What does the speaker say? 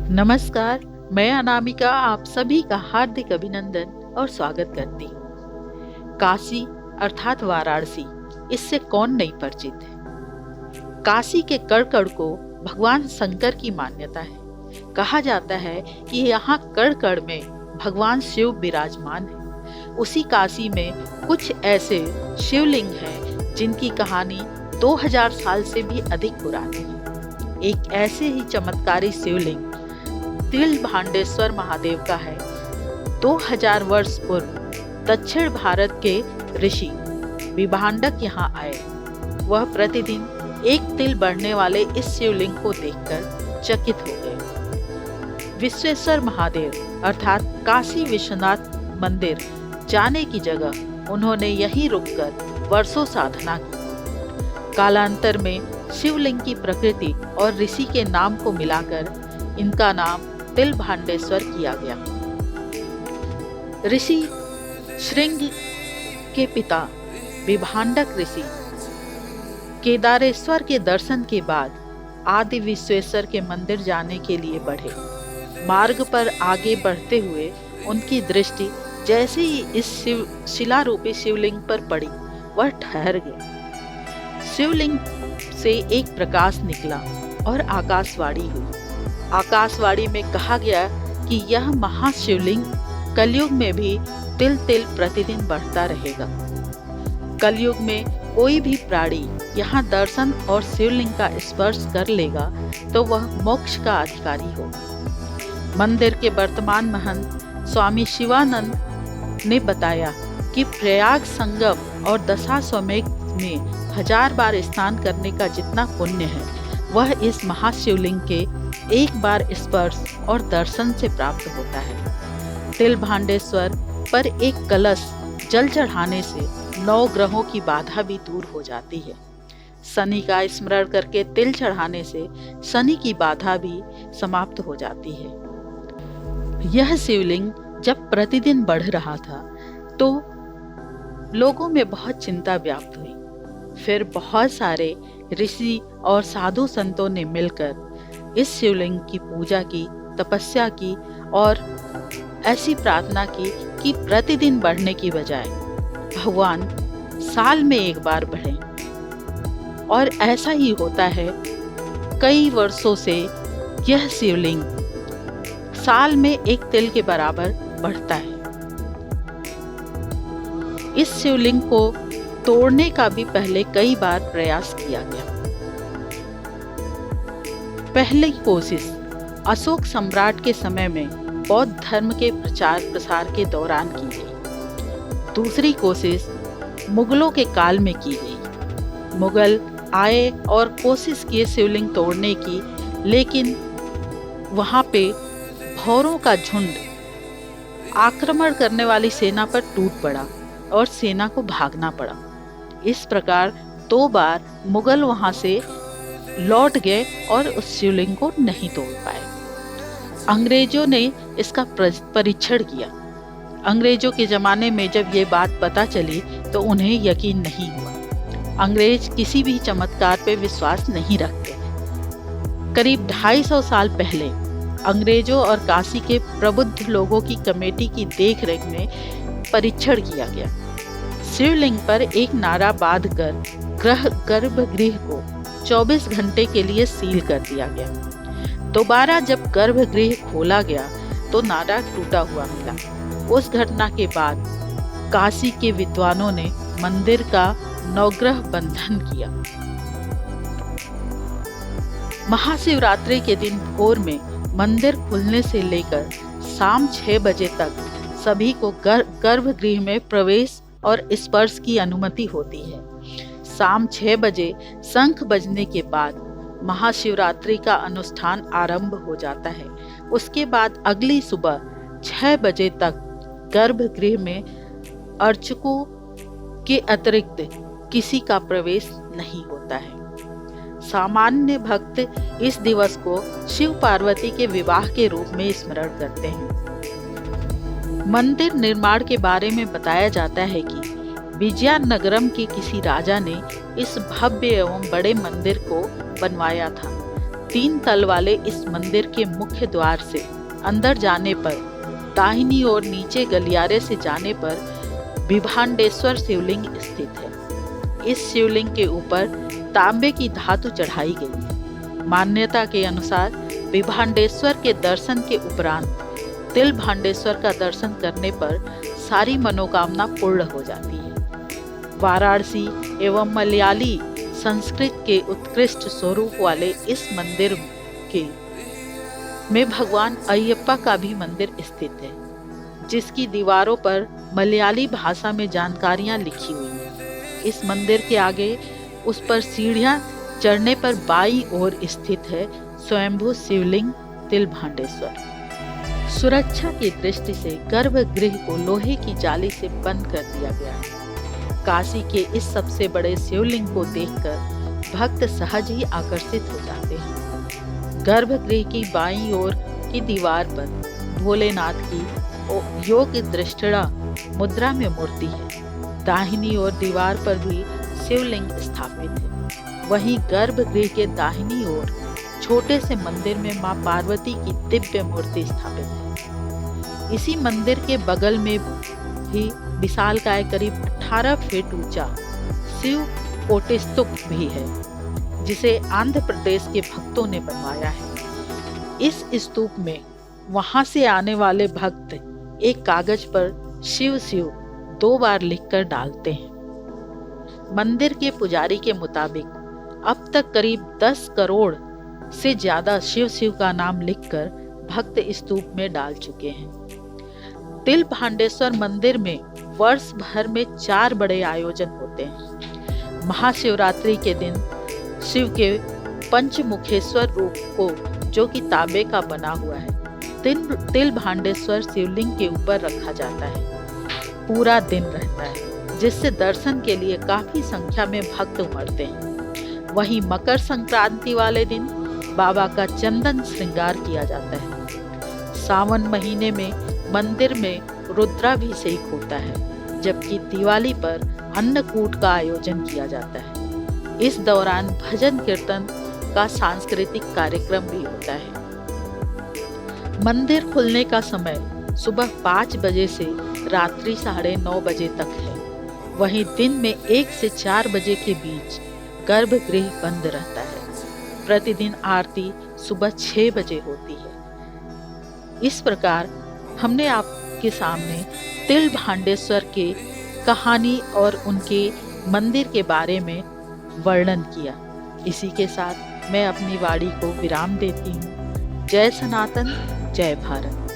नमस्कार, मैं अनामिका आप सभी का हार्दिक अभिनंदन और स्वागत करती हूँ। काशी अर्थात वाराणसी, इससे कौन नहीं परिचित है। काशी के कण-कण को भगवान शंकर की मान्यता है। कहा जाता है कि यहाँ कण-कण में भगवान शिव विराजमान है। उसी काशी में कुछ ऐसे शिवलिंग हैं जिनकी कहानी 2000 साल से भी अधिक पुरानी है। एक ऐसे ही चमत्कारी शिवलिंग तिलभांडेश्वर महादेव का है। 2000 वर्ष पूर्व दक्षिण भारत के ऋषि विभांडक यहाँ आए। वह प्रतिदिन एक तिल बढ़ने वाले इस शिवलिंग को देखकर चकित हो गए। विश्वेश्वर महादेव अर्थात काशी विश्वनाथ मंदिर जाने की जगह उन्होंने यहीं रुककर वर्षों साधना की। कालांतर में शिवलिंग की प्रकृति और ऋषि के नाम को मिलाकर इनका नाम तिलभांडेश्वर किया गया। ऋषि श्रृंग के पिता विभांडक ऋषि केदारेश्वर के दर्शन के बाद आदि विश्वेश्वर के मंदिर जाने के लिए बढ़े। मार्ग पर आगे बढ़ते हुए उनकी दृष्टि जैसे ही इस शिलारूपी शिवलिंग पर पड़ी, वह ठहर गए। शिवलिंग से एक प्रकाश निकला और आकाशवाणी हुई। आकाशवाणी में कहा गया कि यह महाशिवलिंग कलयुग में भी तिल तिल प्रतिदिन बढ़ता रहेगा। कलयुग में कोई भी प्राणी यहाँ दर्शन और शिवलिंग का स्पर्श कर लेगा तो वह मोक्ष का अधिकारी होगा। मंदिर के वर्तमान महंत स्वामी शिवानंद ने बताया कि प्रयाग संगम और दशाश्वमेध में 1000 बार स्नान करने का जितना पुण्य है वह इस महाशिवलिंग के एक बार स्पर्श और दर्शन से प्राप्त होता है। तिलभांडेश्वर पर एक कलश जल चढ़ाने से 9 ग्रहों की बाधा भी दूर हो जाती है। शनि का स्मरण करके तिल चढ़ाने से शनि की बाधा भी समाप्त हो जाती है। यह शिवलिंग जब प्रतिदिन बढ़ रहा था तो लोगों में बहुत चिंता व्याप्त हुई। फिर बहुत सारे ऋषि और साधु संतों ने मिलकर इस शिवलिंग की पूजा की, तपस्या की और ऐसी प्रार्थना की कि प्रतिदिन बढ़ने की बजाय भगवान साल में एक बार बढ़ें। और ऐसा ही होता है। कई वर्षों से यह शिवलिंग साल में एक तिल के बराबर बढ़ता है। इस शिवलिंग को तोड़ने का भी पहले कई बार प्रयास किया गया। पहली कोशिश अशोक सम्राट के समय में बौद्ध धर्म के प्रचार प्रसार के दौरान की गई। दूसरी कोशिश मुगलों के काल में की गई। मुगल आए और कोशिश किए शिवलिंग तोड़ने की, लेकिन वहां पे भौरों का झुंड आक्रमण करने वाली सेना पर टूट पड़ा और सेना को भागना पड़ा। इस प्रकार 2 बार मुगल वहां से लौट गए और उस शिवलिंग को नहीं तोड़ पाए। अंग्रेजों ने इसका परीक्षण किया। अंग्रेजों के जमाने में जब ये बात पता चली तो उन्हें यकीन नहीं हुआ। अंग्रेज किसी भी चमत्कार पे विश्वास नहीं रखते। करीब 250 साल पहले अंग्रेजों और काशी के प्रबुद्ध लोगों की कमेटी की देखरेख में परीक्षण किया गया। शिवलिंग पर एक नारा बांधकर गर्भगृह को 24 घंटे के लिए सील कर दिया गया। दोबारा जब गर्भगृह खोला गया तो नारा टूटा हुआ मिला। उस घटना के बाद काशी के विद्वानों ने मंदिर का नवग्रह बंधन किया। महाशिवरात्रि के दिन भोर में मंदिर खुलने से लेकर शाम 6 बजे तक सभी को गर्भगृह में प्रवेश और स्पर्श की अनुमति होती है। शाम 6 बजे शंख बजने के बाद महाशिवरात्रि का अनुष्ठान आरंभ हो जाता है। उसके बाद अगली सुबह 6 बजे तक गर्भगृह में अर्चकों के अतिरिक्त किसी का प्रवेश नहीं होता है। सामान्य भक्त इस दिवस को शिव पार्वती के विवाह के रूप में स्मरण करते हैं। मंदिर निर्माण के बारे में बताया जाता है कि विजयनगरम के किसी राजा ने इस भव्य एवं बड़े मंदिर को बनवाया था। 3 तल वाले इस मंदिर के मुख्य द्वार से अंदर जाने पर दाहिनी ओर नीचे गलियारे से जाने पर विभांडेश्वर शिवलिंग स्थित है। इस शिवलिंग के ऊपर तांबे की धातु चढ़ाई गई है। मान्यता के अनुसार विभांडेश्वर के दर्शन के उपरांत तिलभांडेश्वर का दर्शन करने पर सारी मनोकामना पूर्ण हो जाती है। वाराणसी एवं मलयाली संस्कृत के उत्कृष्ट स्वरूप वाले इस मंदिर में भगवान अयप्पा का भी मंदिर स्थित है, जिसकी दीवारों पर मलयाली भाषा में जानकारियां लिखी हुई हैं। इस मंदिर के आगे उस पर सीढ़ियां चढ़ने पर बाईं ओर स्थित है स्वयंभू शिवलिंग तिलभांडेश्वर। सुरक्षा की दृष्टि से गर्भगृह को लोहे की जाली से बंद कर दिया गया है। काशी के इस सबसे बड़े शिवलिंग को देखकर भक्त सहज ही आकर्षित हो जाते हैं। गर्भगृह की बाईं ओर की दीवार पर भोलेनाथ की योग दृष्टिड़ा मुद्रा में मूर्ति है। दाहिनी ओर दीवार पर भी शिवलिंग स्थापित है। वहीं गर्भगृह के दाहिनी ओर छोटे से मंदिर में मां पार्वती की दिव्य मूर्ति स्थापित है। इसी मंदिर के बगल में भी विशालकाय करीब 18 फीट ऊंचा शिव कोटि स्तूप भी है, जिसे आंध्र प्रदेश के भक्तों ने बनवाया है। इस स्तूप में वहां से आने वाले भक्त एक कागज पर शिव शिव 2 बार लिखकर डालते हैं। मंदिर के पुजारी के मुताबिक अब तक करीब 10 करोड़ से ज्यादा शिव शिव का नाम लिखकर भक्त स्तूप में डाल चुके हैं। तिलभांडेश्वर मंदिर में वर्ष भर में 4 बड़े आयोजन होते हैं। महाशिवरात्रि के दिन शिव के पंचमुखेश्वर रूप को, जो कि तांबे का बना हुआ है, तिलभांडेश्वर शिवलिंग के ऊपर रखा जाता है। पूरा दिन रहता है, जिससे दर्शन के लिए काफी संख्या में भक्त उमड़ते हैं। वहीं मकर संक्रांति वाले दिन बाबा का चंदन श्रृंगार किया जाता है। सावन महीने में मंदिर में रुद्राभिषेक होता है, जबकि दिवाली पर अन्नकूट का आयोजन किया जाता है। इस दौरान भजन कीर्तन का सांस्कृतिक कार्यक्रम भी होता है। मंदिर खुलने का समय सुबह 5 बजे से रात्रि 9:30 बजे तक है। वहीं दिन में 1 से 4 बजे के बीच गर्भगृह बंद रहता है। प्रतिदिन आरती सुबह 6 बजे होती है। इस प्रकार हमने आपके सामने तिलभांडेश्वर के कहानी और उनके मंदिर के बारे में वर्णन किया। इसी के साथ मैं अपनी वाणी को विराम देती हूँ। जय सनातन, जय भारत।